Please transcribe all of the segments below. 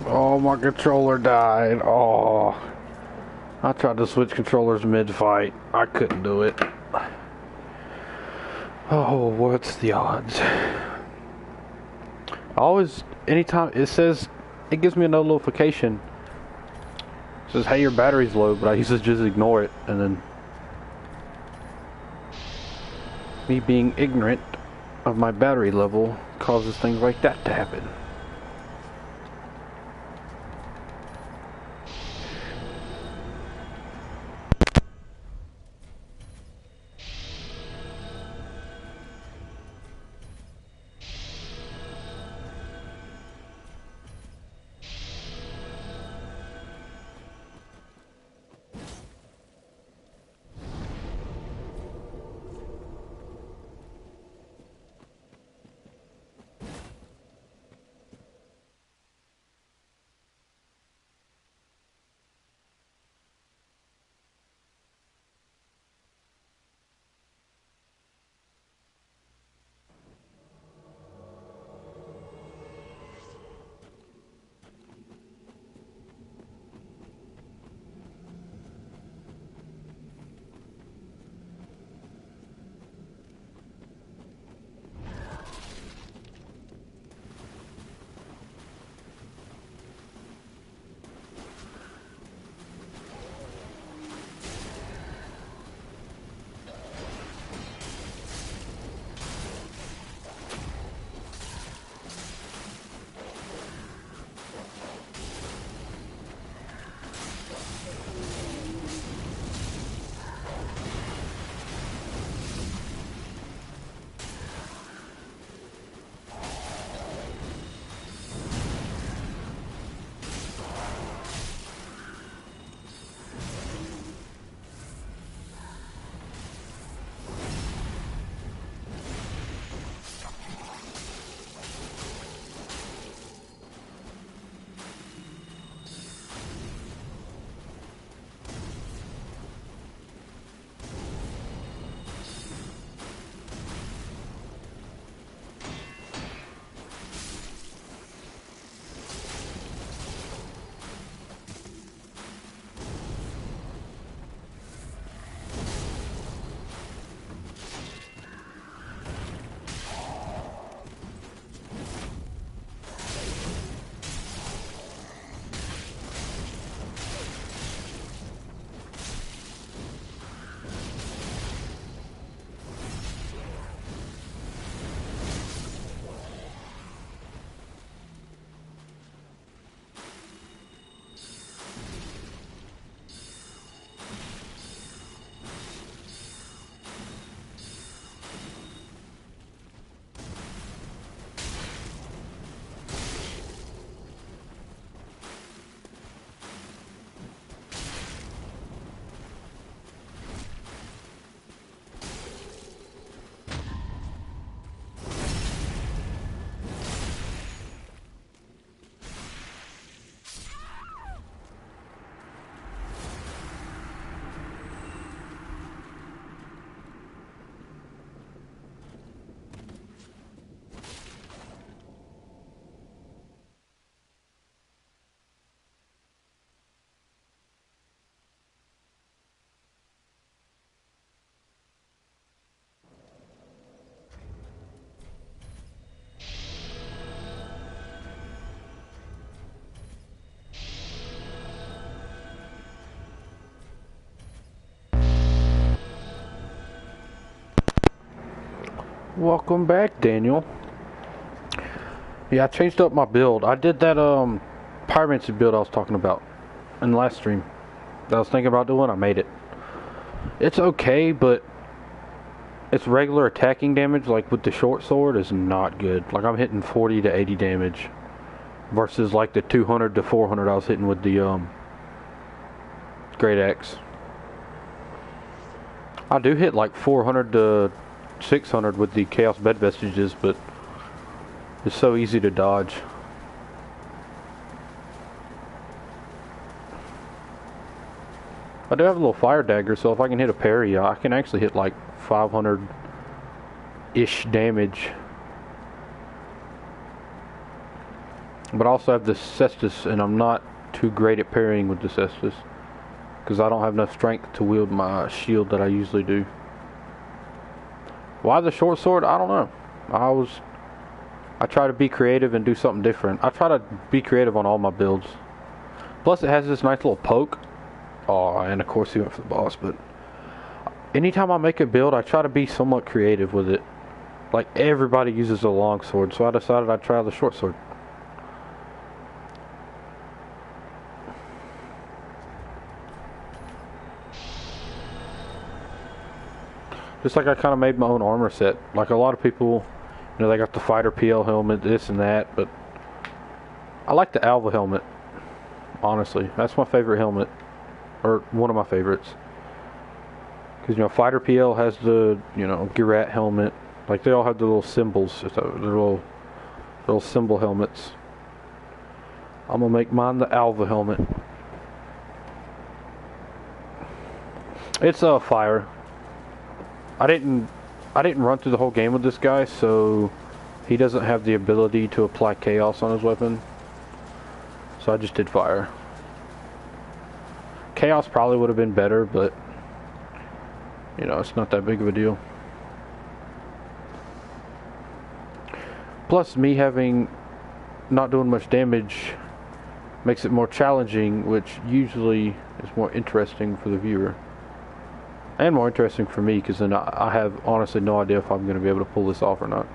Oh, my controller died. Oh. I tried to switch controllers mid-fight. I couldn't do it. Oh, what's the odds? Always, anytime it says, it gives me a notification. It says, hey, your battery's low, but I usually just ignore it, and then me being ignorant of my battery level causes things like that to happen. Welcome back, Daniel. Yeah, I changed up my build. I did that pyromancy build I was talking about in the last stream that I was thinking about doing. I made it. It's okay, but its regular attacking damage, like with the short sword, is not good. Like I'm hitting 40 to 80 damage versus like the 200 to 400 I was hitting with the great axe. I do hit like 400 to 600 with the chaos bed vestiges, but it's so easy to dodge. I do have a little fire dagger, so if I can hit a parry, I can actually hit like 500-ish damage. But I also have the Cestus, and I'm not too great at parrying with the Cestus. Because I don't have enough strength to wield my shield that I usually do. Why the short sword? I don't know. I try to be creative and do something different. I try to be creative on all my builds. Plus it has this nice little poke. Oh, and of course he went for the boss, but anytime I make a build, I try to be somewhat creative with it. Like everybody uses a long sword, so I decided I'd try the short sword. Just like I kind of made my own armor set. Like a lot of people, you know, they got the fighter PL helmet, this and that, but I like the Alva helmet. Honestly, that's my favorite helmet, or one of my favorites. Because, you know, fighter PL has the, you know, Girat helmet. Like they all have the little symbols, the little symbol helmets. I'm gonna make mine the Alva helmet. It's a fire. I didn't run through the whole game with this guy, so he doesn't have the ability to apply chaos on his weapon. So I just did fire. Chaos probably would have been better, but you know, it's not that big of a deal. Plus me not doing much damage makes it more challenging, which usually is more interesting for the viewer. And more interesting for me, because then I have honestly no idea if I'm going to be able to pull this off or not.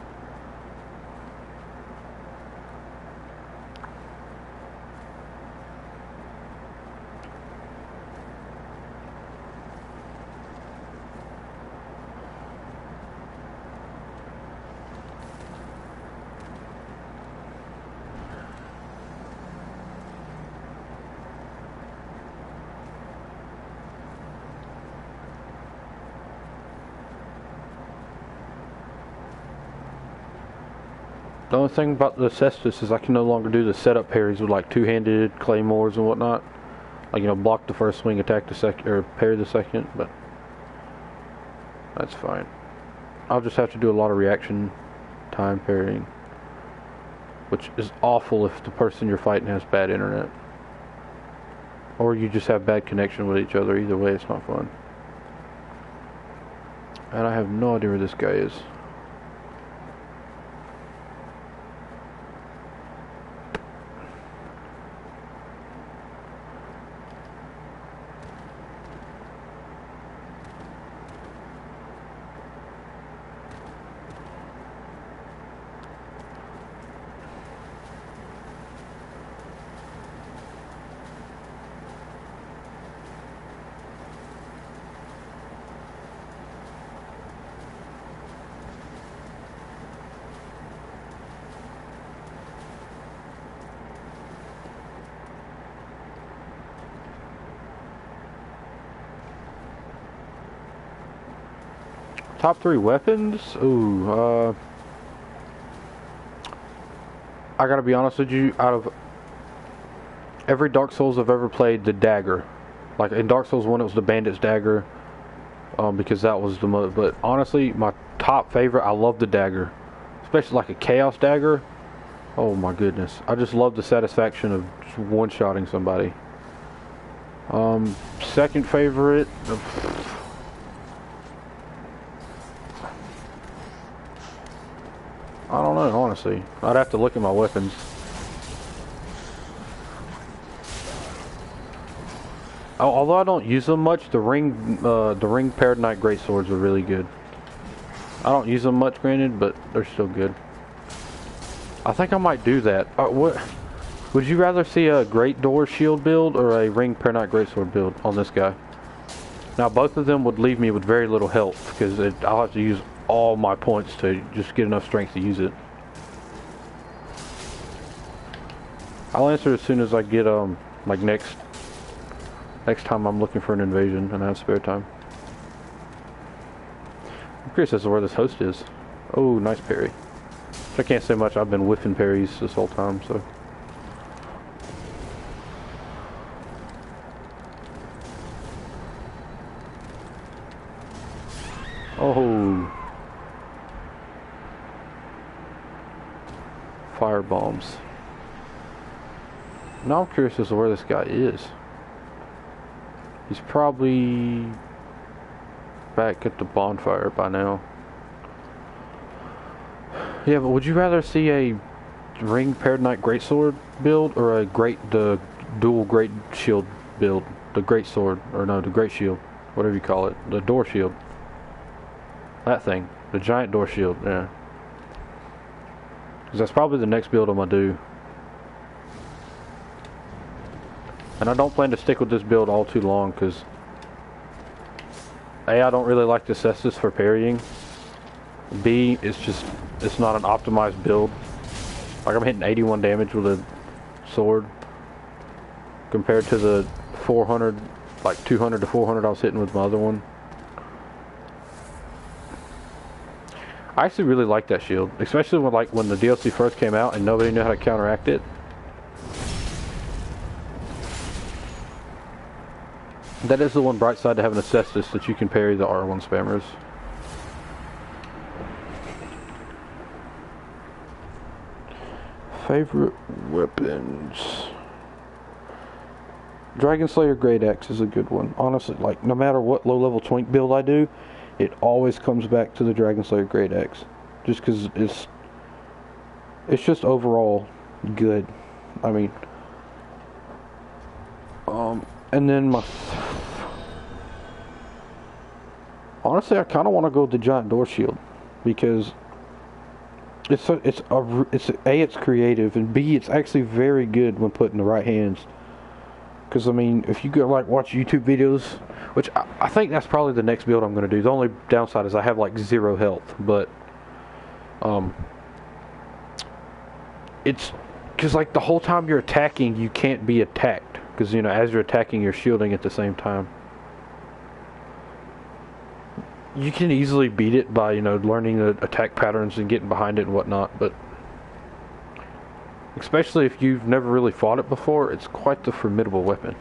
The only thing about the Cestus is I can no longer do the setup parries with like two-handed claymores and whatnot. Like, you know, block the first swing, attack the second, or parry the second, but that's fine. I'll just have to do a lot of reaction time parrying, which is awful if the person you're fighting has bad internet. Or you just have bad connection with each other. Either way, it's not fun. And I have no idea where this guy is. Top 3 weapons? Ooh, I gotta be honest with you, out of every Dark Souls I've ever played, the dagger. Like in Dark Souls 1 it was the bandit's dagger, because that was the most, but honestly, my top favorite, I love the dagger. Especially like a chaos dagger. Oh my goodness. I just love the satisfaction of just one-shotting somebody. Second favorite... I don't know, honestly. I'd have to look at my weapons. Although I don't use them much, the ring Paradise Greatswords are really good. I don't use them much, granted, but they're still good. I think I might do that. What would you rather see, a Great Door shield build or a ring Paradise Greatsword build on this guy? Now both of them would leave me with very little health, because I'll have to use all my points to just get enough strength to use it. I'll answer as soon as I get like next time I'm looking for an invasion and I have spare time. I'm curious as to where this host is. Oh, nice parry. I can't say much. I've been whiffing parries this whole time, so. Oh. Fire bombs. Now I'm curious as to where this guy is. He's probably back at the bonfire by now. Yeah, but would you rather see a ring paired knight greatsword build or the dual great shield build? The great sword, or no, the great shield, whatever you call it, the door shield. That thing, the giant door shield, yeah. Because that's probably the next build I'm gonna do. And I don't plan to stick with this build all too long, because A, I don't really like the cestus for parrying. B, it's not an optimized build. Like, I'm hitting 81 damage with a sword compared to the 400, like 200 to 400 I was hitting with my other one. I actually really like that shield, especially when the DLC first came out and nobody knew how to counteract it. That is the one bright side to having a cestus, that you can parry the R1 spammers. Favorite weapons. Dragon Slayer Great Axe is a good one. Honestly, like, no matter what low level twink build I do, it always comes back to the Dragon Slayer Great Axe. Just because it's just overall good. I mean, and then honestly, I kind of want to go with the giant door shield, because it's creative, and B, it's actually very good when put in the right hands. Because, I mean, if you go, like, watch YouTube videos, which I think that's probably the next build I'm going to do. The only downside is I have, like, 0 health. But, it's, because, like, the whole time you're attacking, you can't be attacked. Because, you know, as you're attacking, you're shielding at the same time. You can easily beat it by, you know, learning the attack patterns and getting behind it and whatnot. But, especially if you've never really fought it before, it's quite the formidable weapon.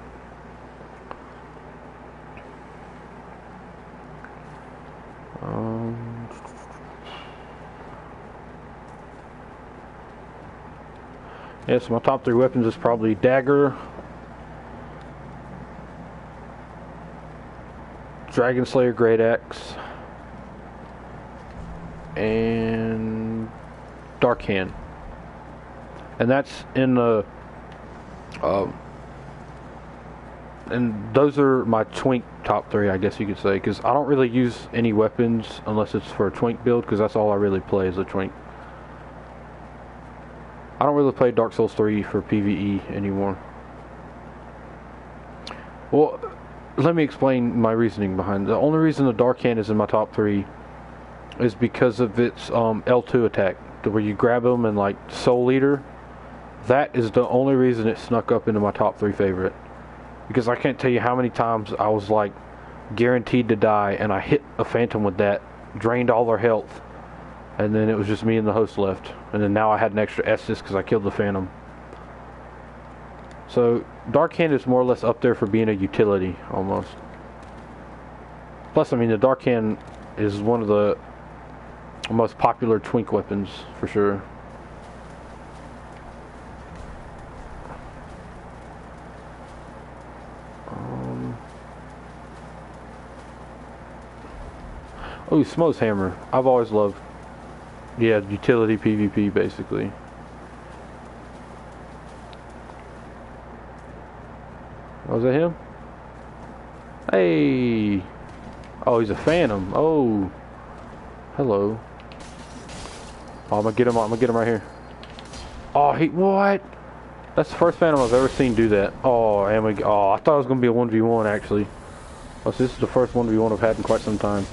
Yeah, so my top 3 weapons is probably dagger, Dragon Slayer Great Axe, and Dark Hand. And that's in the, and those are my twink top 3, I guess you could say, because I don't really use any weapons unless it's for a twink build, because that's all I really play is a twink. I don't really play Dark Souls 3 for PvE anymore. Well, let me explain my reasoning behind it. The only reason the Dark Hand is in my top 3 is because of its L2 attack, where you grab them and, like, Soul Eater. That is the only reason it snuck up into my top 3 favorite. Because I can't tell you how many times I was, like, guaranteed to die, and I hit a phantom with that, drained all their health, and then it was just me and the host left. And then now I had an extra Estus because I killed the phantom. So, Dark Hand is more or less up there for being a utility, almost. Plus, I mean, the Dark Hand is one of the most popular twink weapons, for sure. Oh, Smo's Hammer. I've always loved, yeah, utility PvP, basically. Oh, is that him? Hey! Oh, he's a phantom. Oh. Hello. Oh, I'm gonna get him right here. Oh, what? That's the first phantom I've ever seen do that. Oh, and I thought it was gonna be a 1v1, actually. Oh, so this is the first 1v1 I've had in quite some time.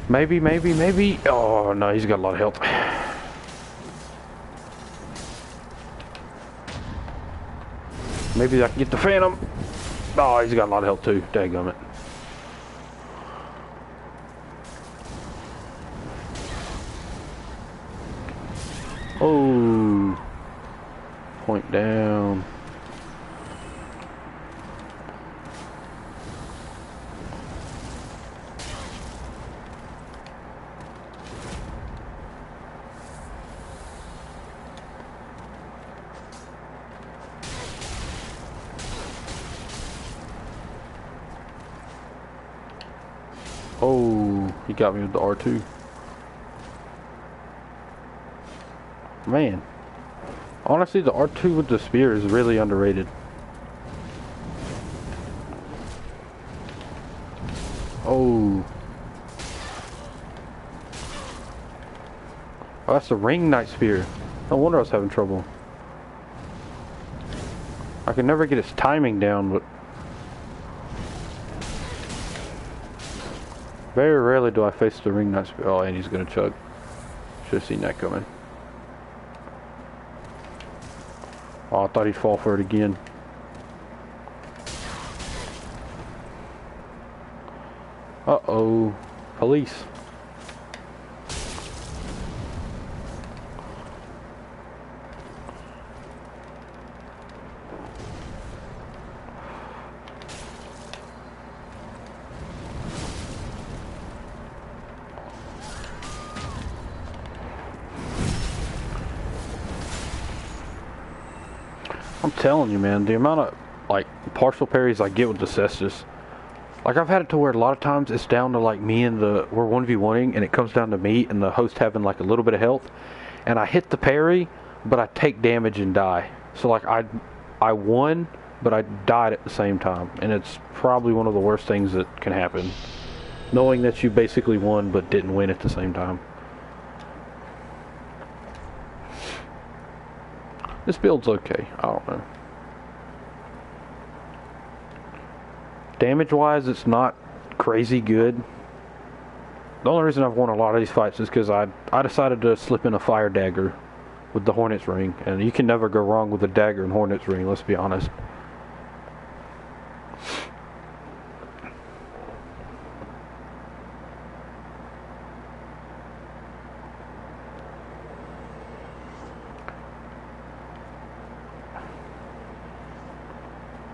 Maybe. Oh, no, he's got a lot of health. Maybe I can get the phantom. Oh, he's got a lot of health too. Dadgummit. Oh. Point down. Oh, he got me with the R2. Man. Honestly, the R2 with the spear is really underrated. Oh. Oh, that's the ring knight spear. No wonder I was having trouble. I can never get its timing down, but very rarely do I face the ring knight spear. Oh, and he's gonna chug. Should have seen that coming. Oh, I thought he'd fall for it again. Uh-oh. Police. I'm telling you, man, the amount of, like, partial parries I get with the Cestus. Like, I've had it to where a lot of we're 1v1ing, and it comes down to me and the host having, like, a little bit of health. And I hit the parry, but I take damage and die. So, like, I won, but I died at the same time. And it's probably one of the worst things that can happen. Knowing that you basically won, but didn't win at the same time. This build's okay. I don't know. Damage-wise, it's not crazy good. The only reason I've won a lot of these fights is because I decided to slip in a fire dagger with the Hornet's Ring. And you can never go wrong with a dagger and Hornet's Ring, let's be honest.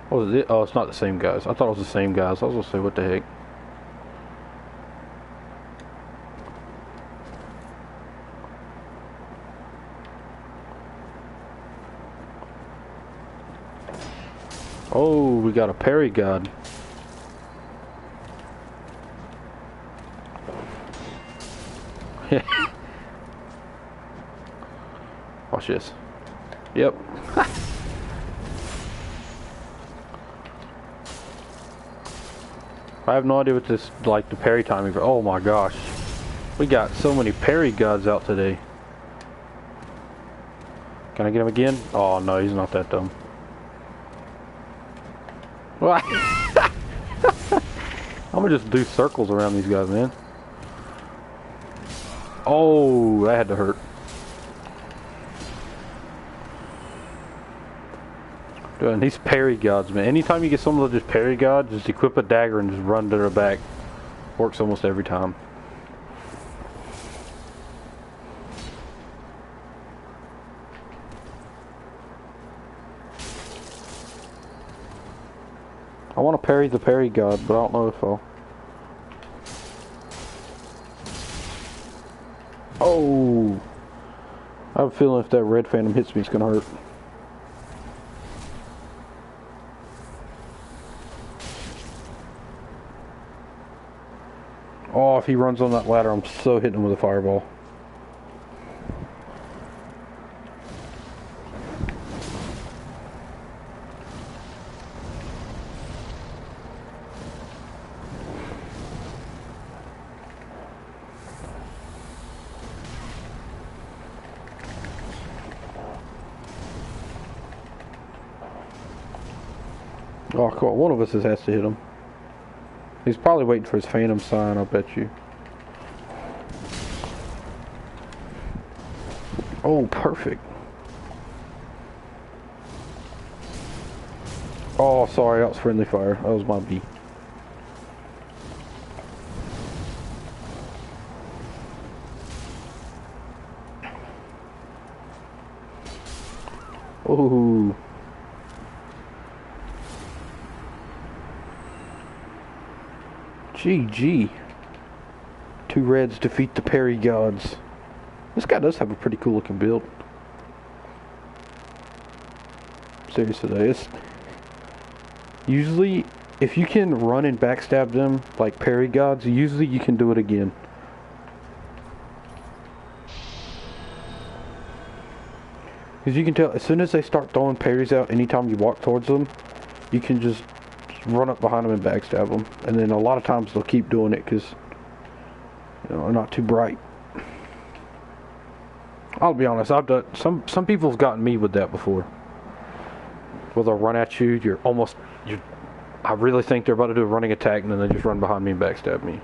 What was it? Oh, it's not the same guys. I thought it was the same guys. I was gonna say, what the heck? Oh, we got a parry god. Watch this. Yep. I have no idea what this, like, the parry timing for. Oh my gosh. We got so many parry gods out today. Can I get him again? Oh no, he's not that dumb. What? I'm gonna just do circles around these guys, man. Oh, that had to hurt. Dude, these parry gods, man. Anytime you get someone to just parry god, just equip a dagger and just run to their back. Works almost every time. I want to parry the parry god, but I don't know if I'll. Oh! I have a feeling if that red phantom hits me, it's gonna hurt. Oh, if he runs on that ladder, I'm so hitting him with a fireball. Oh, cool. One of us has to hit him. He's probably waiting for his phantom sign, I'll bet you. Oh, perfect. Oh, sorry, that was friendly fire. That was my B. Oh. GG. Two reds defeat the parry gods. This guy does have a pretty cool looking build. Seriously, it's usually if you can run and backstab them like parry gods, usually you can do it again. Because you can tell, as soon as they start throwing parries out, anytime you walk towards them, you can just run up behind them and backstab them. And then a lot of times they'll keep doing it because, you know, they're not too bright. I'll be honest, I've done, some people's gotten me with that before. Where they'll run at you, I really think they're about to do a running attack and then they just run behind me and backstab me.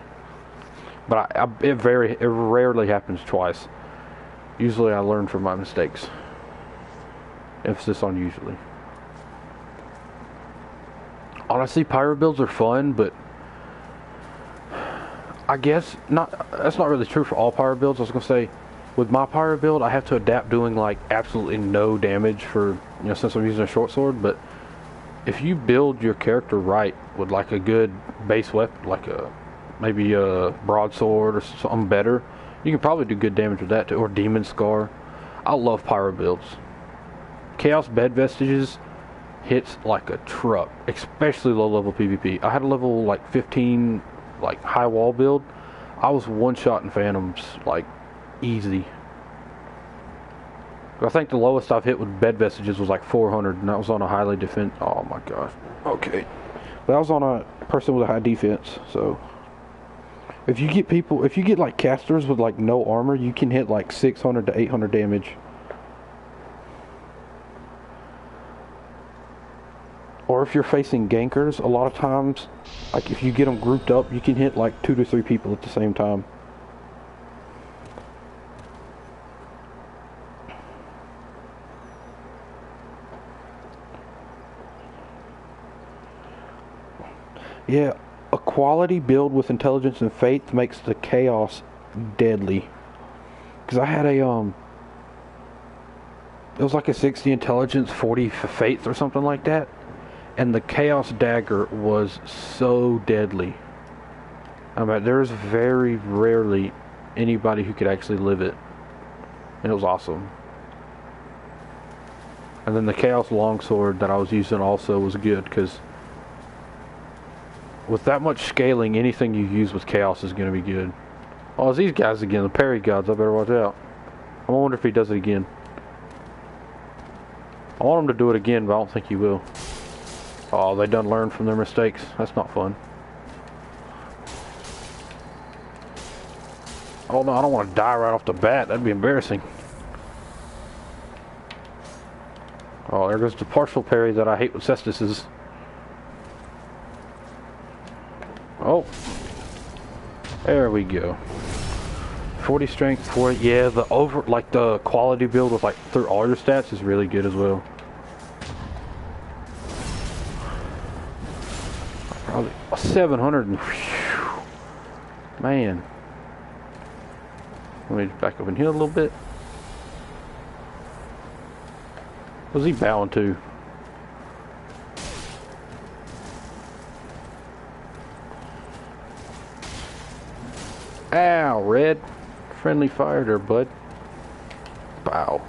But it rarely happens twice. Usually I learn from my mistakes. Emphasis on usually. Honestly, pyro builds are fun, but I guess that's not really true for all pyro builds. I was gonna say, with my pyro build, I have to adapt doing like absolutely no damage for, you know, since I'm using a short sword. But if you build your character right with like a good base weapon, like maybe a broadsword or something better, you can probably do good damage with that too. Or demon scar. I love pyro builds. Chaos bed vestiges hits like a truck, especially low level PvP. I had a level like 15 like high wall build. I was one shot in phantoms like easy. I think the lowest I've hit with bed vestiges was like 400, and that was on a highly defense. Oh my gosh. Okay, but that was on a person with a high defense. So if you get like casters with like no armor, you can hit like 600 to 800 damage. Or if you're facing gankers, a lot of times, like if you get them grouped up, you can hit like 2 to 3 people at the same time. Yeah, a quality build with intelligence and faith makes the chaos deadly. Because I had it was like a 60 intelligence, 40 faith or something like that. And the Chaos Dagger was so deadly. I mean, there's very rarely anybody who could actually live it. And it was awesome. And then the Chaos Longsword that I was using also was good, because with that much scaling, anything you use with Chaos is going to be good. Oh, it's these guys again, the parry gods. I better watch out. I wonder if he does it again. I want him to do it again, but I don't think he will. Oh, they done learned from their mistakes. That's not fun. Oh no, I don't want to die right off the bat. That'd be embarrassing. Oh, there goes the partial parry that I hate with Cestus's. Oh. There we go. 40 strength, 40, yeah, the quality build with like through all your stats is really good as well. Probably 700 and whew, man. Let me back up in here a little bit. What's he bowing to? Ow, red. Friendly fire there, bud. Bow.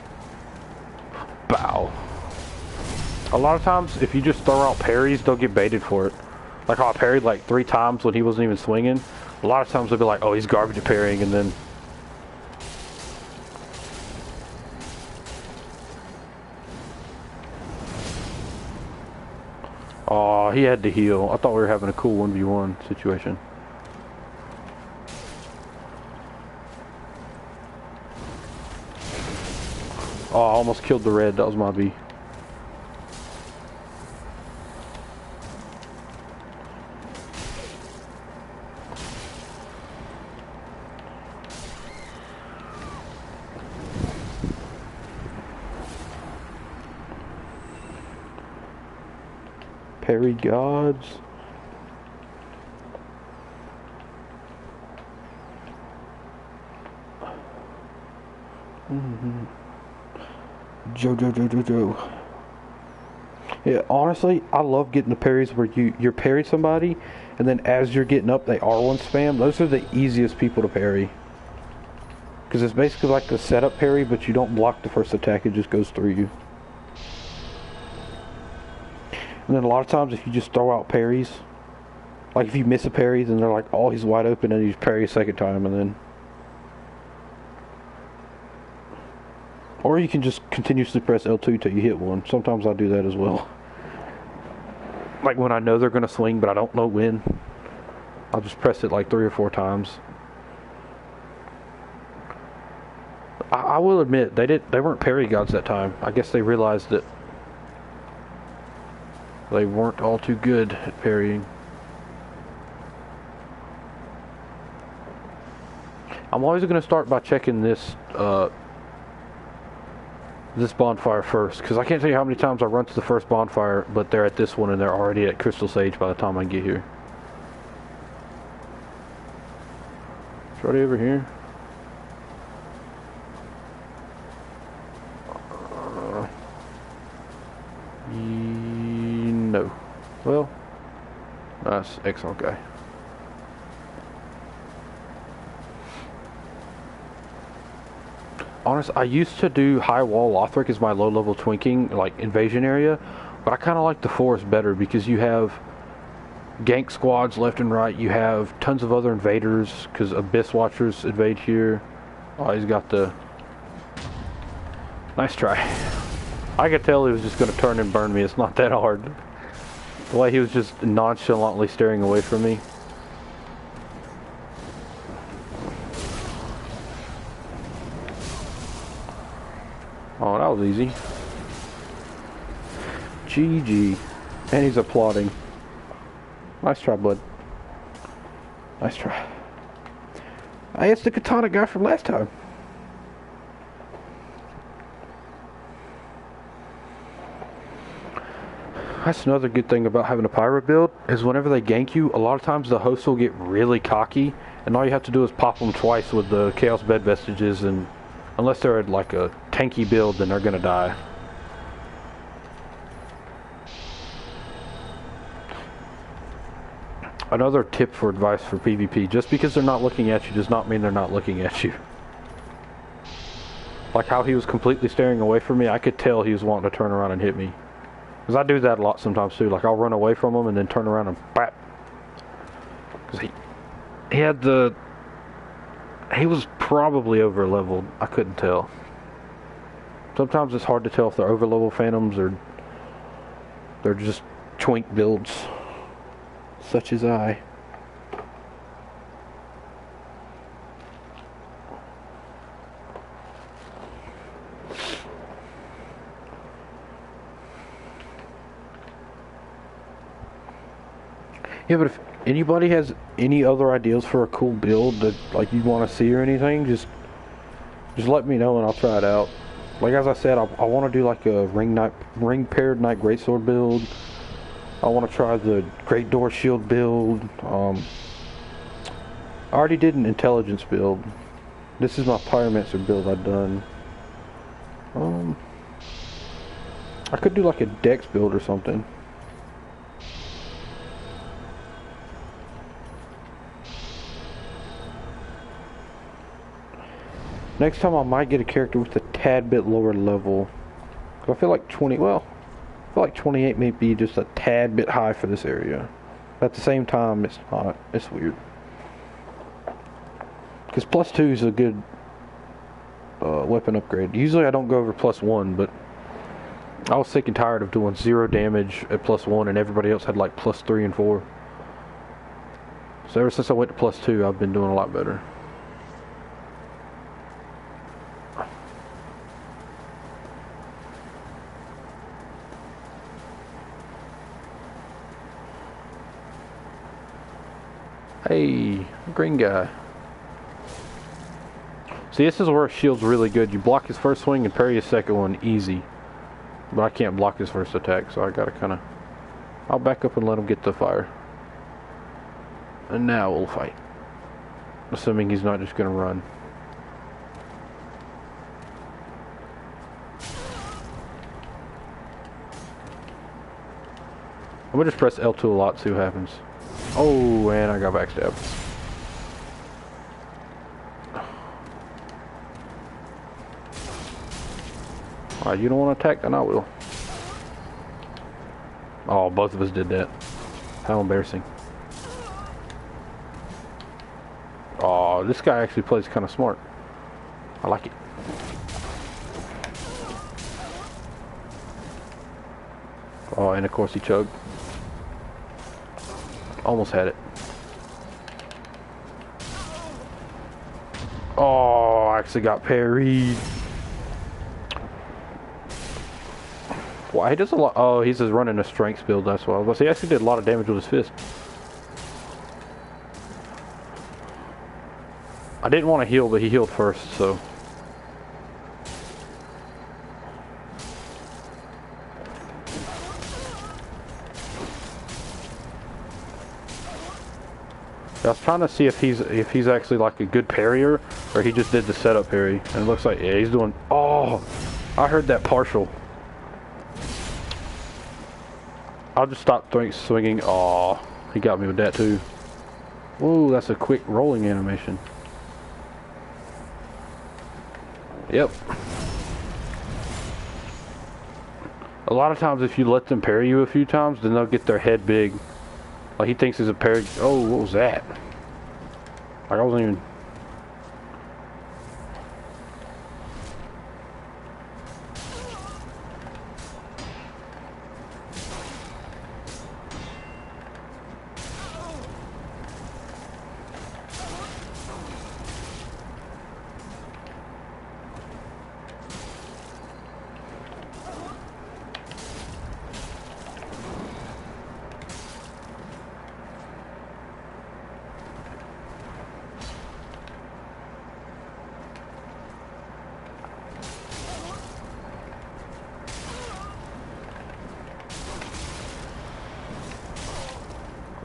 Bow. A lot of times, if you just throw out parries, they'll get baited for it. Like how I parried like 3 times when he wasn't even swinging. A lot of times they'll be like, oh, he's garbage at parrying, and then... Oh, he had to heal. I thought we were having a cool 1v1 situation. Oh, I almost killed the red. That was my B. Parry gods. Joe. Yeah, honestly, I love getting the parries where you're parrying somebody, and then as you're getting up, they R1 spam. Those are the easiest people to parry. Because it's basically like a setup parry, but you don't block the first attack, it just goes through you. And then a lot of times, if you just throw out parries, Like if you miss a parry, then they're like, oh, he's wide open, and you just parry a second time, and then... Or you can just continuously press L2 till you hit one. Sometimes I do that as well. Like when I know they're going to swing, but I don't know when. I'll just press it like 3 or 4 times. I will admit, they weren't parry gods that time. I guess they realized that they weren't all too good at parrying. I'm always going to start by checking this this bonfire first, because I can't tell you how many times I run to the first bonfire, but they're at this one and they're already at Crystal Sage by the time I get here. It's right over here. No. Well, that's excellent guy. Honest, I used to do High Wall Lothric as my low-level twinking, like, invasion area, but I kind of like the forest better because you have gank squads left and right, you have tons of other invaders, because Abyss Watchers invade here. Oh, he's got the... Nice try. I could tell he was just going to turn and burn me, it's not that hard. The way he was just nonchalantly staring away from me. Oh, that was easy. GG. And he's applauding. Nice try, bud. Nice try. Hey, it's the katana guy from last time. That's another good thing about having a pirate build, is whenever they gank you, a lot of times the hosts will get really cocky, and all you have to do is pop them twice with the Chaos Bed Vestiges, and unless they're at like a tanky build, then they're gonna die. Another tip for advice for PvP, just because they're not looking at you does not mean they're not looking at you. Like how he was completely staring away from me, I could tell he was wanting to turn around and hit me. Because I do that a lot sometimes too, like I'll run away from him and then turn around and bap. Because he had the... He was probably over leveled. I couldn't tell. Sometimes it's hard to tell if they're over level phantoms or they're just twink builds, such as I. Yeah, but if anybody has any other ideas for a cool build that like you want to see or anything, just let me know and I'll try it out. Like as I said, I want to do like a ring paired knight greatsword build. I want to try the Great Door shield build. I already did an intelligence build. This is my pyromancer build I've done. I could do like a dex build or something. Next time I might get a character with a tad bit lower level. I feel like 28 may be just a tad bit high for this area. But at the same time, it's not. It's weird. Because +2 is a good weapon upgrade. Usually I don't go over +1, but I was sick and tired of doing 0 damage at +1 and everybody else had like +3 and 4. So ever since I went to +2, I've been doing a lot better. Hey, green guy. See, this is where a shield's really good. You block his first swing and parry his second one easy. But I can't block his first attack, so I gotta kinda... I'll back up and let him get the fire. And now we'll fight. Assuming he's not just gonna run. I'm gonna just press L2 a lot, see what happens. Oh, and I got backstabbed. Alright, you don't want to attack? Then I will. Oh, both of us did that. How embarrassing. Oh, this guy actually plays kind of smart. I like it. Oh, and of course he chugged. Almost had it. Oh, I actually got parried. Why he does a lot? Oh, he's just running a strength build. That's why. But he actually did a lot of damage with his fist. I didn't want to heal, but he healed first, so. I was trying to see if he's actually like a good parrier, or he just did the setup parry. And it looks like, yeah, he's doing. Oh, I heard that partial. I'll just stop swinging. Oh, he got me with that too. Whoa, that's a quick rolling animation. Yep. A lot of times if you let them parry you a few times, then they'll get their head big. Like he thinks he's a parry. Oh, what was that? Like I wasn't even...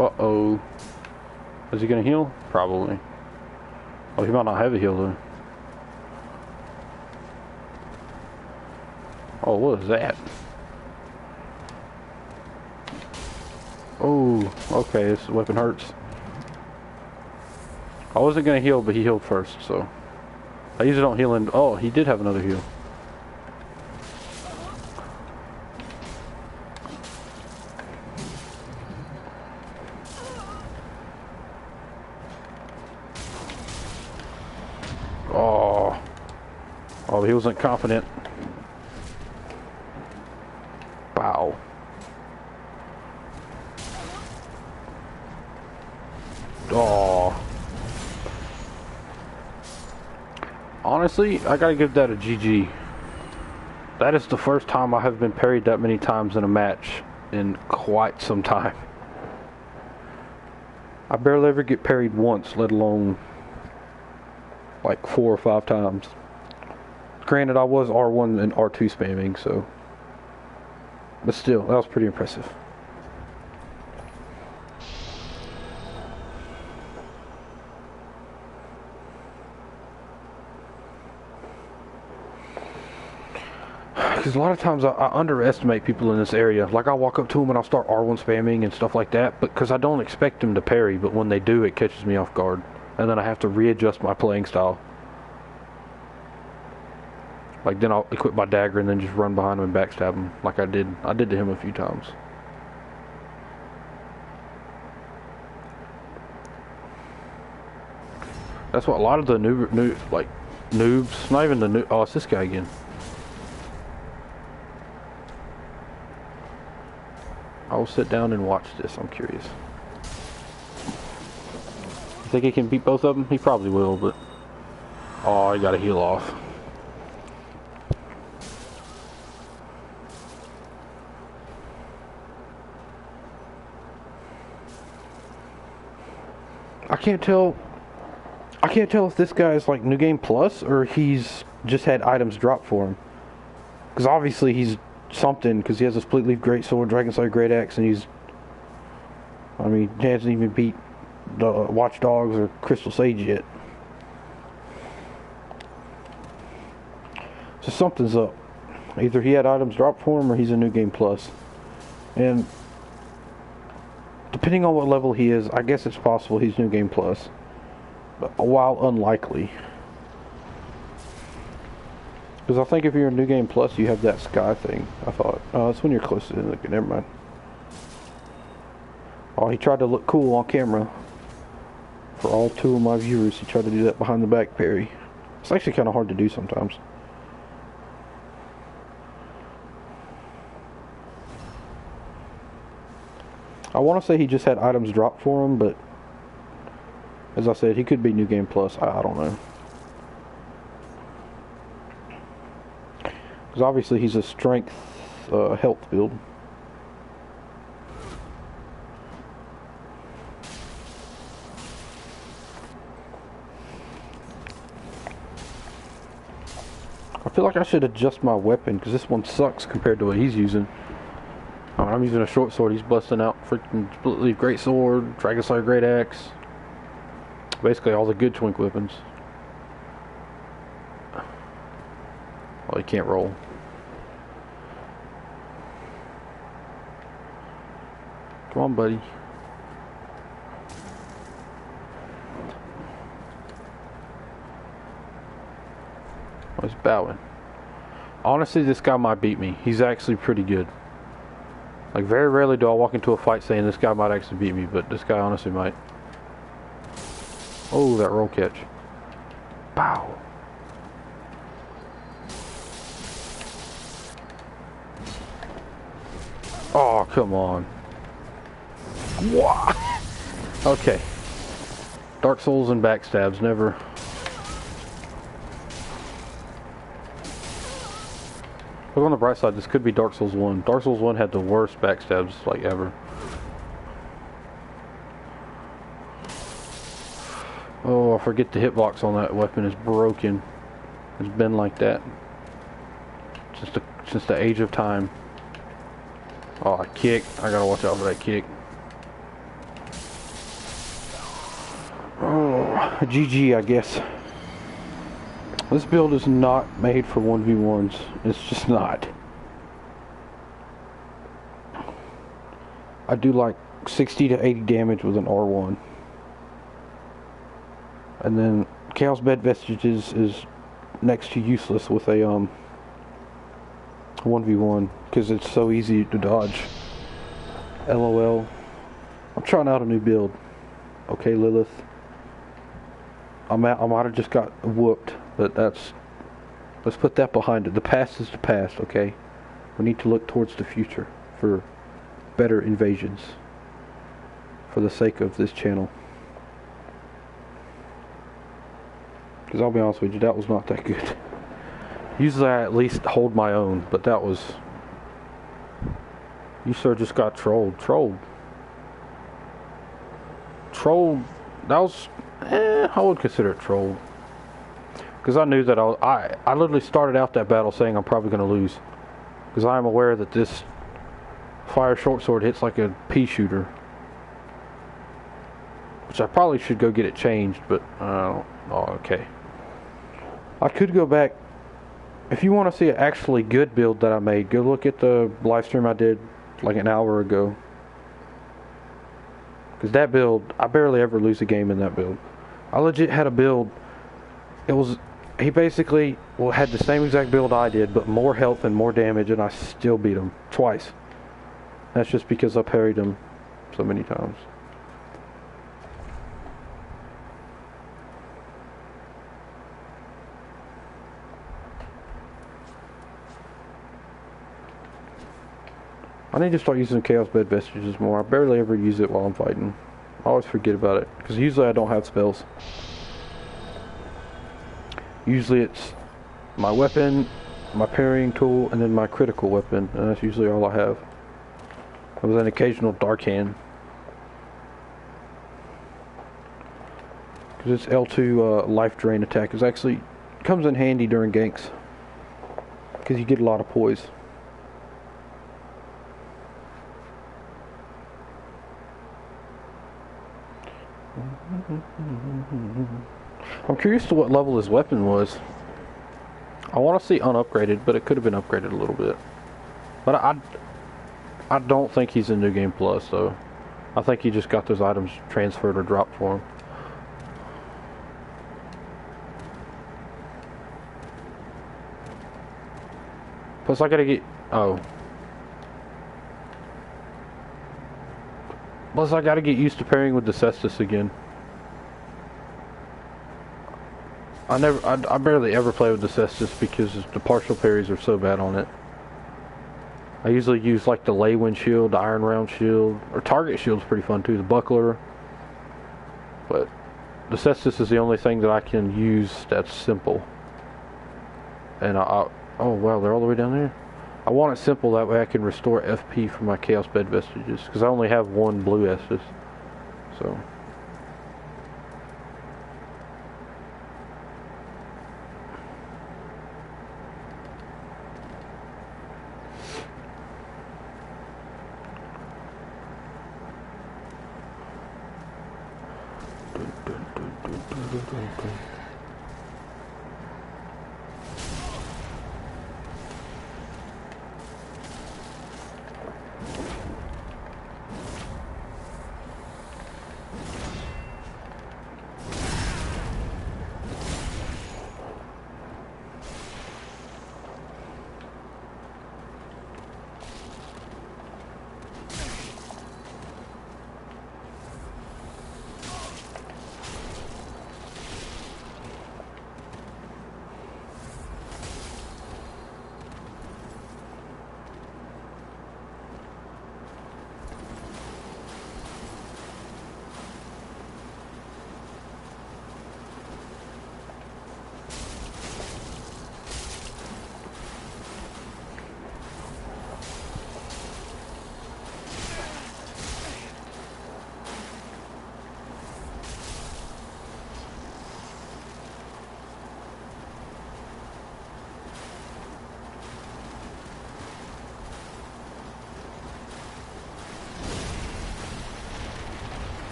Uh-oh. Is he gonna heal? Probably. Oh, he might not have a heal though. Oh, what is that? Oh, okay, this weapon hurts. I wasn't gonna heal, but he healed first, so. I usually don't heal in... Oh, he did have another heal. Oh, he wasn't confident. Bow. Oh. Honestly, I gotta give that a GG. That is the first time I have been parried that many times in a match in quite some time. I barely ever get parried once, let alone like 4 or 5 times. Granted, I was R1 and R2 spamming, so... But still, that was pretty impressive. Because a lot of times I underestimate people in this area. Like, I'll walk up to them and I'll start R1 spamming and stuff like that, because I don't expect them to parry, but when they do, it catches me off guard. And then I have to readjust my playing style. Like, then I'll equip my dagger and then just run behind him and backstab him, like I did to him a few times. That's what a lot of the noobs, not even the noob, oh, it's this guy again. I'll sit down and watch this, I'm curious. You think he can beat both of them? He probably will, but... Oh, he got a heal off. I can't tell if this guy is like New Game Plus or he's just had items dropped for him. Because obviously he's something, because he has a Split Leaf Greatsword, Dragon Slayer Great Axe, and he hasn't even beat the Watch Dogs or Crystal Sage yet. So something's up. Either he had items dropped for him or he's a New Game Plus. And depending on what level he is, I guess it's possible he's New Game Plus. But while unlikely. Because I think if you're a New Game Plus, you have that sky thing. I thought. Oh, it's when you're close to it. Okay, never mind. Oh, he tried to look cool on camera. For all 2 of my viewers who try to do that behind the back parry. It's actually kind of hard to do sometimes. I want to say he just had items dropped for him, but as I said, he could be New Game Plus. I don't know. Because obviously he's a strength, health build. I feel like I should adjust my weapon because this one sucks compared to what he's using. I'm using a short sword. He's busting out freaking split leaf great sword, dragon slayer great axe. Basically all the good twink weapons. Oh, he can't roll. Come on, buddy. Oh, he's bowing. Honestly, this guy might beat me. He's actually pretty good. Like, very rarely do I walk into a fight saying this guy might actually beat me, but this guy honestly might. Oh, that roll catch. Pow. Oh, come on. What? Okay. Dark Souls and backstabs, never. Look on the bright side, this could be Dark Souls 1. Dark Souls 1 had the worst backstabs, like, ever. Oh, I forget the hitbox on that weapon is broken. It's been like that since the age of time. Oh, a kick. I gotta watch out for that kick. Oh, GG, I guess. This build is not made for 1v1s. It's just not. I do like 60 to 80 damage with an R1. And then Chaos Bed Vestiges is next to useless with a 1v1 because it's so easy to dodge. LOL. I'm trying out a new build. Okay, Lilith. I might have just got whooped, but let's put that behind it. The past is the past, okay? We need to look towards the future for better invasions for the sake of this channel. Because I'll be honest with you, that was not that good. Usually I at least hold my own, but that was... You sir just got trolled. Trolled. That was... I would consider it trolled. Because I knew that I literally started out that battle saying I'm probably going to lose. Because I am aware that this fire short sword hits like a pea shooter. Which I probably should go get it changed, but oh, okay. I could go back. If you want to see an actually good build that I made, go look at the live stream I did like an hour ago. Because that build, I barely ever lose a game in that build. I legit had a build. He basically had the same exact build I did, but more health and more damage, and I still beat him twice. That's just because I parried him so many times. I need to start using Chaos Bed Vestiges more. I barely ever use it while I'm fighting. I always forget about it, because usually I don't have spells. Usually it's my weapon, my parrying tool, and then my critical weapon, and that's usually all I have. With an occasional dark hand. Because it's L2 life drain attack. It actually comes in handy during ganks. Because you get a lot of poise. I'm curious to what level his weapon was. I want to see unupgraded, but it could have been upgraded a little bit. But I don't think he's in New Game Plus, so I think he just got those items transferred or dropped for him. Plus I gotta get... Oh. Plus I gotta get used to pairing with the Cestus again. I barely ever play with the Cestus because the partial parries are so bad on it. I usually use like the lay wind shield, the iron round shield, or target shield's pretty fun too, the buckler. But the Cestus is the only thing that I can use that's simple. And oh wow, they're all the way down there. I want it simple, that way I can restore FP for my Chaos Bed Vestiges, because I only have one blue Estus. So.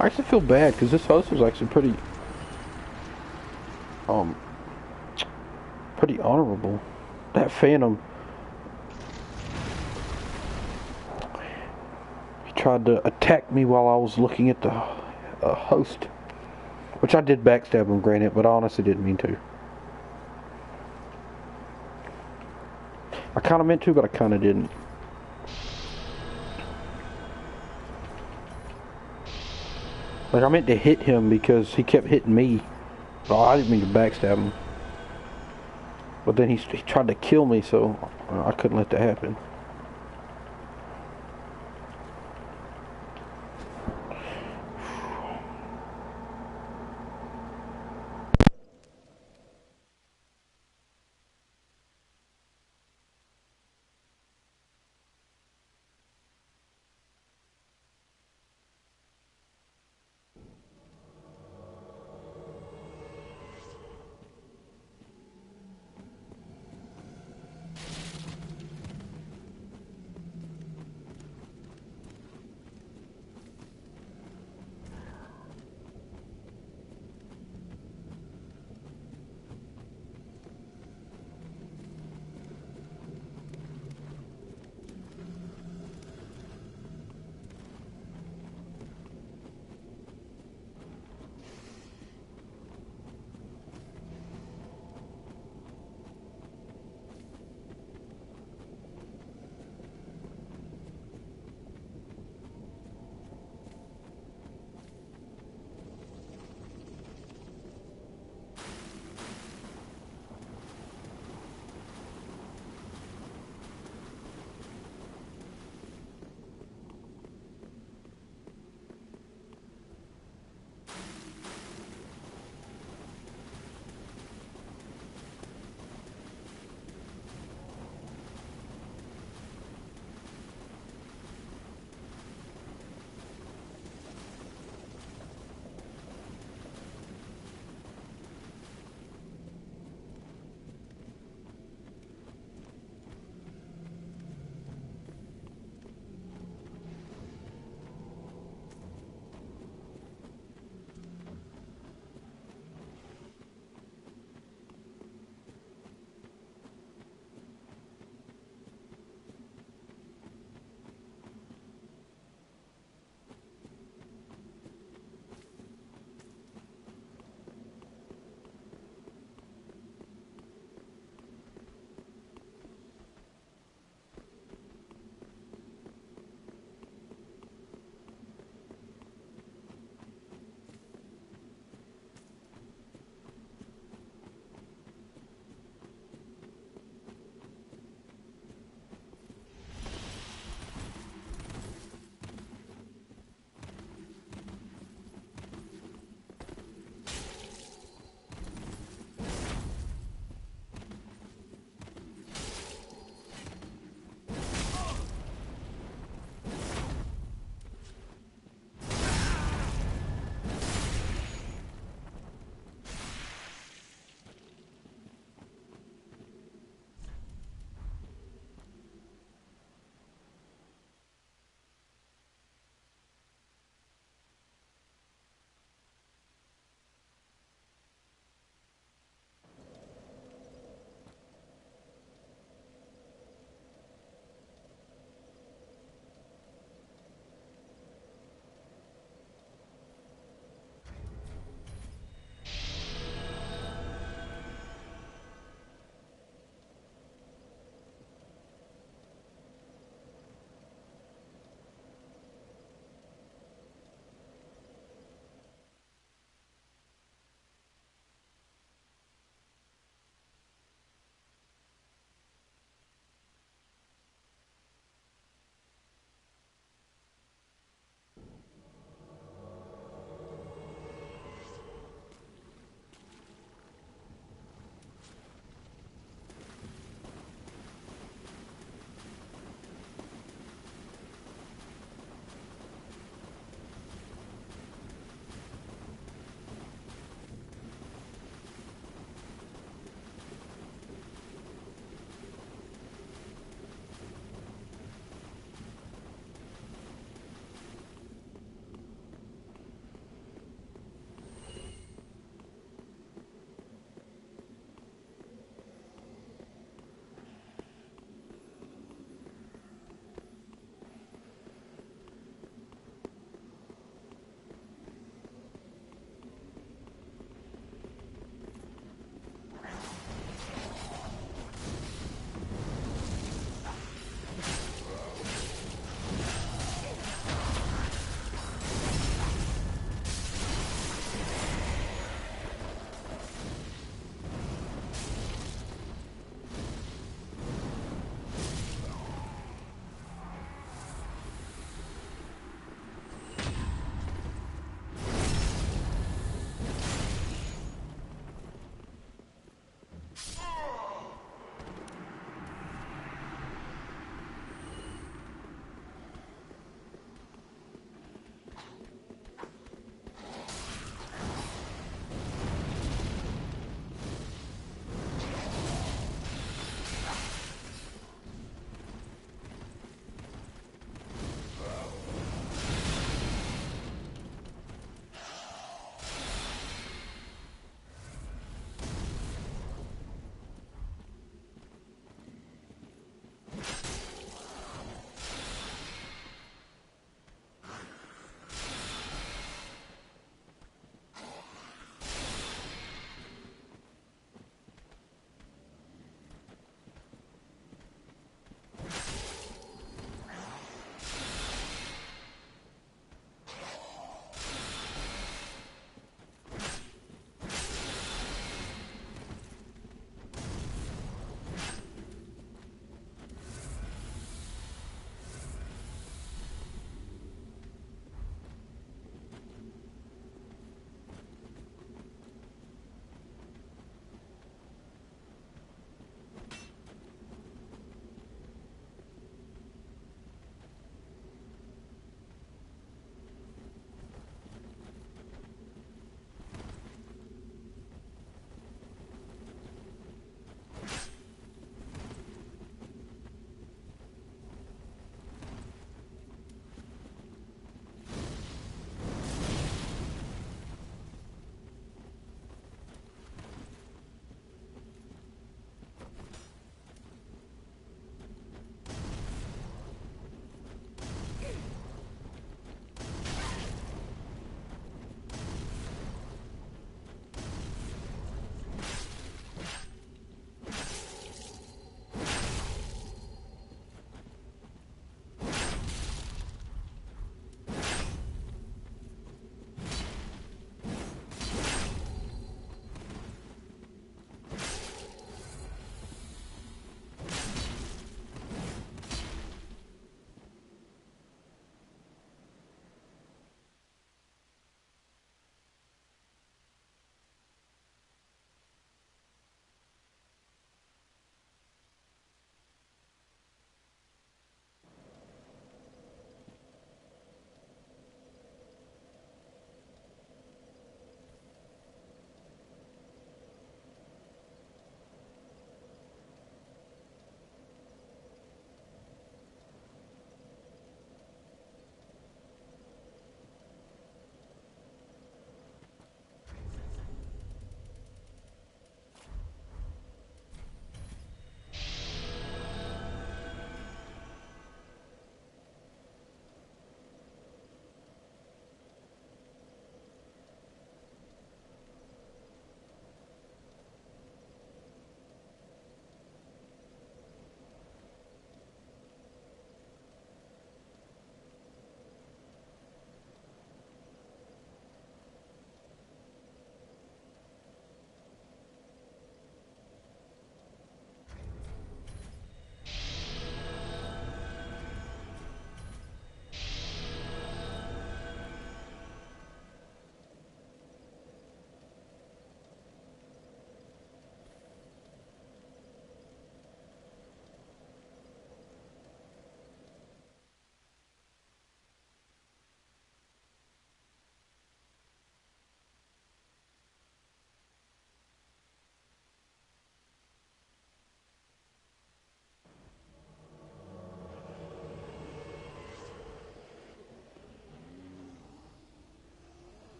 I actually feel bad because this host was actually pretty honorable. That Phantom, he tried to attack me while I was looking at the host, which I did backstab him, granted, but I honestly didn't mean to. I kind of meant to, but I kind of didn't. Like, I meant to hit him because he kept hitting me. But I didn't mean to backstab him. But then he tried to kill me, so I couldn't let that happen.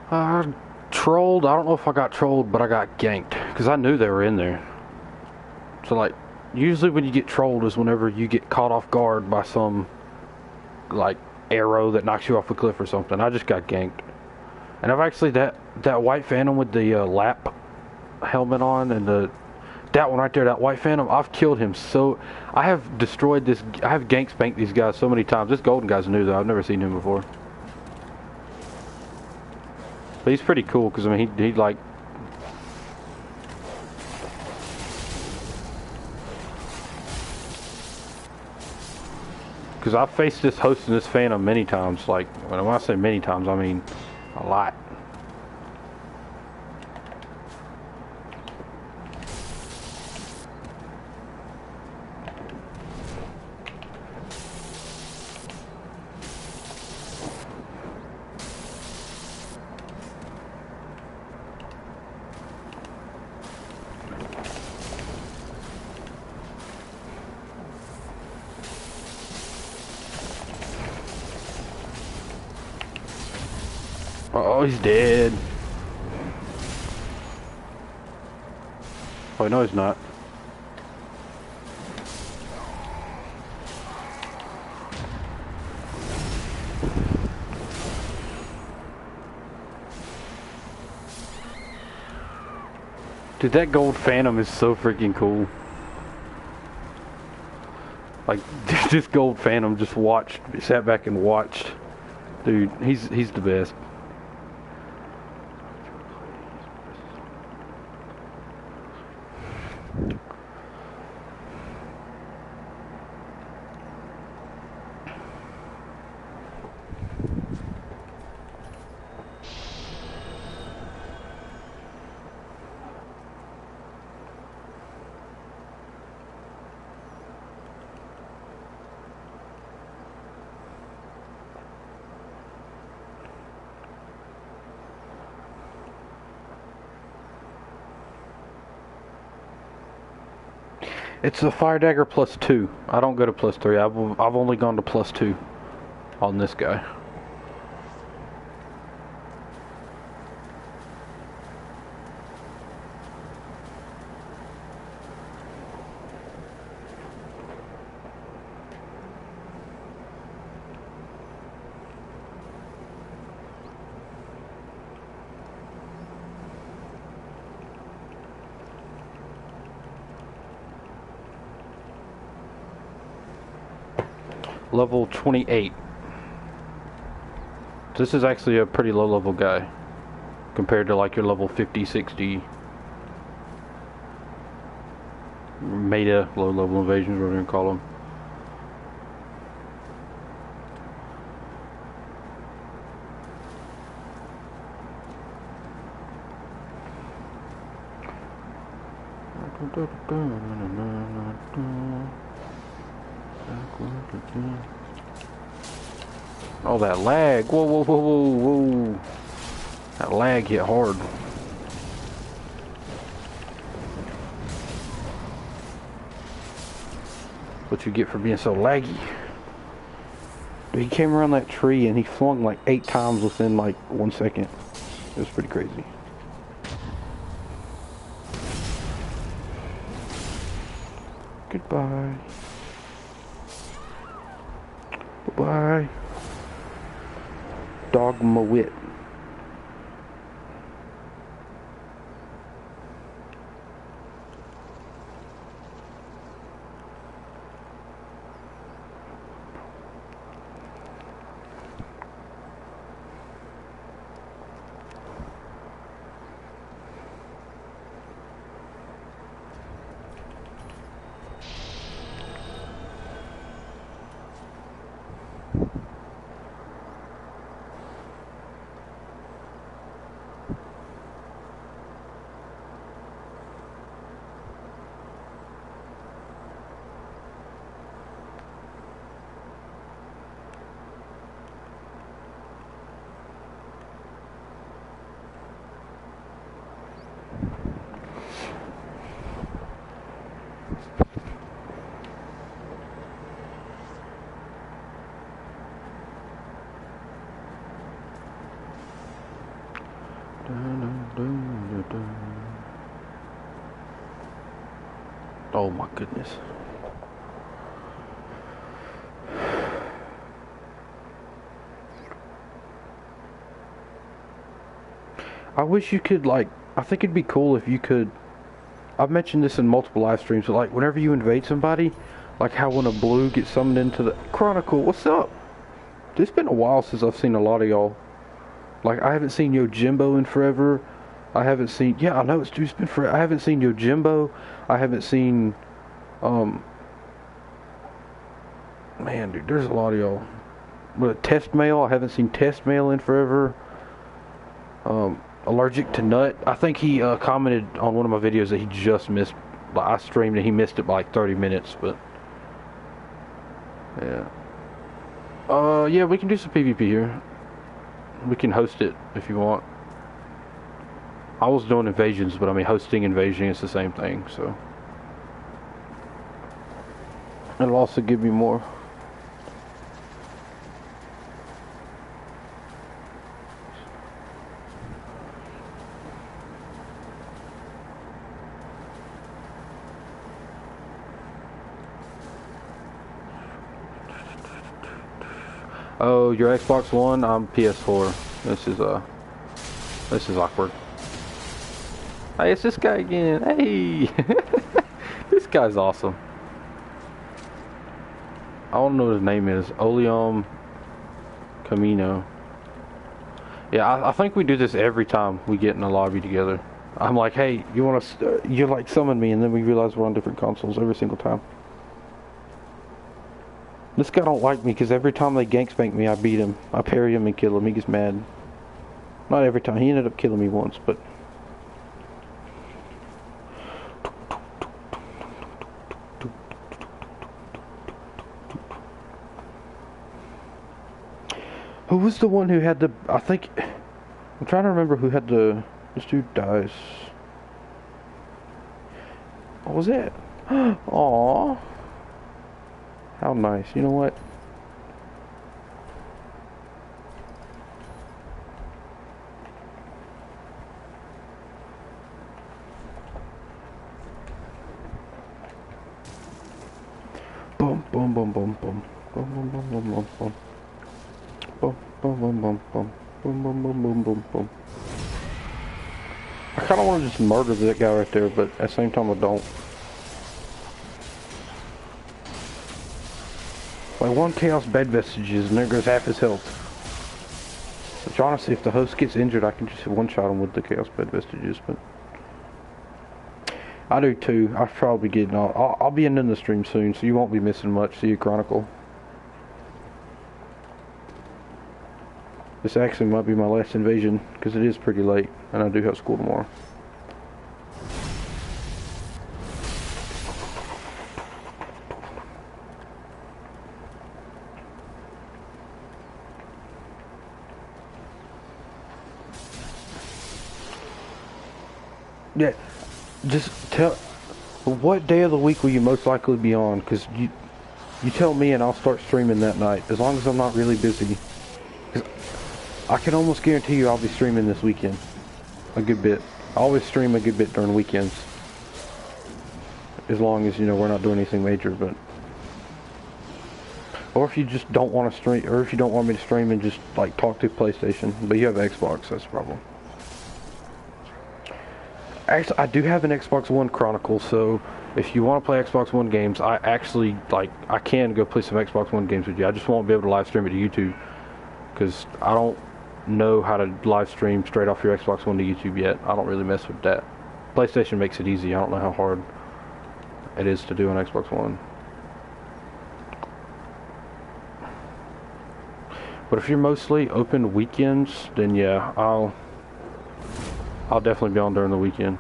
Trolled. I don't know if I got trolled, but I got ganked because I knew they were in there. So like, usually when you get trolled is whenever you get caught off guard by some like arrow that knocks you off a cliff or something. I just got ganked, and I've actually that white phantom with the lap helmet on and that one right there, that white phantom. I've killed him so. I have destroyed this. I have gank spanked these guys so many times. This golden guy's new though. I've never seen him before. But he's pretty cool because I mean he like. Because I've faced this host and this phantom many times. Like when I say many times, I mean a lot. Oh, he's dead. Oh, no, he's not. Dude, that gold phantom is so freaking cool. Like, this gold phantom just sat back and watched. Dude, he's the best. It's a fire dagger +2. I don't go to +3. I've only gone to +2 on this guy. Level 28. This is actually a pretty low level guy compared to like your level 50, 60 meta low level invasions, whatever you call them. Oh, that lag. Whoa, whoa, whoa, whoa, whoa. That lag hit hard. What you get for being so laggy. Dude, he came around that tree and he flung like 8 times within like 1 second. It was pretty crazy. Goodbye. Bye-bye. Dogma wit. Oh my goodness. I wish you could, like, I think it'd be cool if you could, I've mentioned this in multiple live streams, but like whenever you invade somebody, like how when a blue gets summoned into the Chronicle, what's up? It's been a while since I've seen a lot of y'all. Like, I haven't seen Yojimbo in forever. I haven't seen, yeah, I know it's been forever. I haven't seen Yojimbo. I haven't seen, man, dude, there's a lot of y'all. But Test Mail, I haven't seen Test Mail in forever. Allergic to Nut, I think he commented on one of my videos that he just missed, like, I streamed and he missed it by like 30 minutes, but yeah. Yeah, we can do some PvP here. We can host it if you want. I was doing invasions, but I mean hosting invasion is the same thing, so it'll also give me more. Oh, your Xbox One? I'm PS4. This is awkward. Hey, it's this guy again. Hey! This guy's awesome. I don't know what his name is. Oleum Camino. Yeah, I think we do this every time we get in a lobby together. I'm like, hey, you want to, you like summon me, and then we realize we're on different consoles every single time. This guy don't like me because every time they gank spank me, I beat him. I parry him and kill him. He gets mad. Not every time. He ended up killing me once, but... Who was the one who had the... I think... I'm trying to remember who had the... This dude dies. What was it? Aww. How nice. You know what? Boom, boom, boom, boom, boom. Boom, boom, boom, boom, boom, boom. Boom, boom, boom, boom, boom. Boom, boom, boom, boom, boom, boom. I kind of want to just murder that guy right there, but at the same time I don't. Like, one Chaos Bed Vestiges and there goes half his health. Which honestly, if the host gets injured, I can just one-shot him with the Chaos Bed Vestiges, but... I do too. I'll probably get... I'll be ending the stream soon, so you won't be missing much. See you, Chronicle. This actually might be my last invasion, because it is pretty late, and I do have school tomorrow. Yeah, just tell, what day of the week will you most likely be on? Because you tell me and I'll start streaming that night, as long as I'm not really busy. 'Cause I can almost guarantee you I'll be streaming this weekend. A good bit. I always stream a good bit during weekends. As long as, you know, we're not doing anything major, but... Or if you just don't want to stream, or if you don't want me to stream and just, like, talk to PlayStation. But you have Xbox, that's the problem. Actually, I do have an Xbox One Chronicle, so if you want to play Xbox One games, I actually, like, I can go play some Xbox One games with you. I just won't be able to live stream it to YouTube, because I don't know how to live stream straight off your Xbox One to YouTube yet. I don't really mess with that. PlayStation makes it easy. I don't know how hard it is to do on Xbox One. But if you're mostly open weekends, then yeah, I'll definitely be on during the weekend.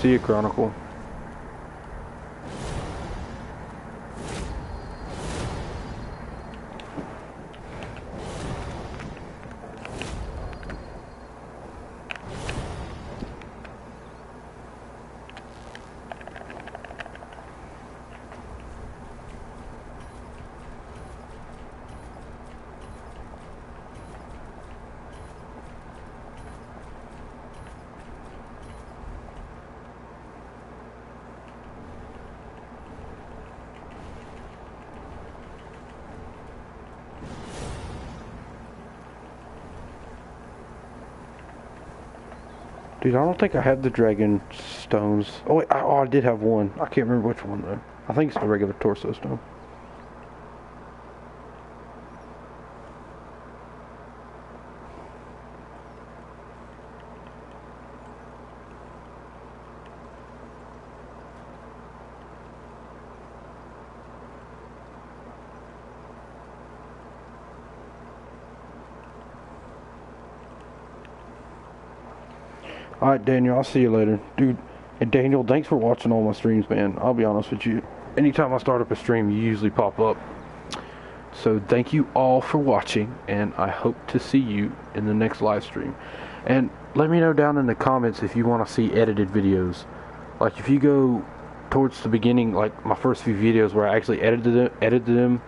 see it, Chronicle. Dude, I don't think I have the dragon stones. Oh, wait, I did have one. I can't remember which one, though. I think it's the regular torso stone. Alright, Daniel, I'll see you later. Dude, and Daniel, thanks for watching all my streams, man. I'll be honest with you. Anytime I start up a stream, you usually pop up. So thank you all for watching, and I hope to see you in the next live stream. And let me know down in the comments if you want to see edited videos. Like, if you go towards the beginning, like my first few videos where I actually edited them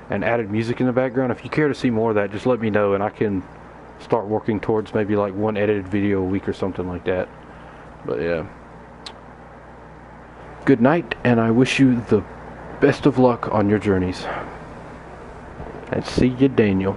and added music in the background, if you care to see more of that, just let me know, and I can start working towards maybe like one edited video a week or something like that. But yeah, good night, and I wish you the best of luck on your journeys, and see you, Daniel.